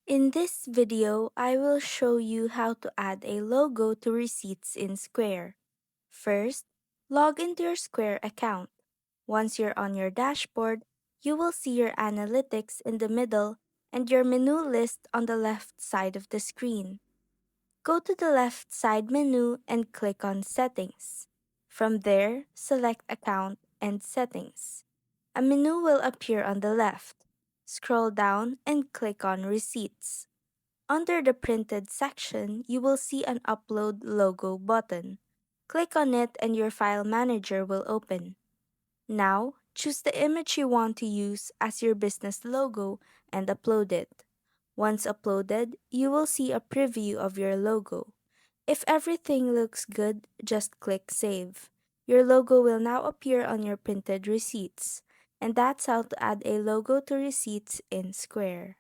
In this video, I will show you how to add a logo to receipts in Square. First, log into your Square account. Once you're on your dashboard, you will see your analytics in the middle and your menu list on the left side of the screen. Go to the left side menu and click on Settings. From there, select Account and Settings. A menu will appear on the left. Scroll down and click on Receipts. Under the Printed section, you will see an Upload Logo button. Click on it and your file manager will open. Now, choose the image you want to use as your business logo and upload it. Once uploaded, you will see a preview of your logo. If everything looks good, just click Save. Your logo will now appear on your printed receipts. And that's how to add a logo to receipts in Square.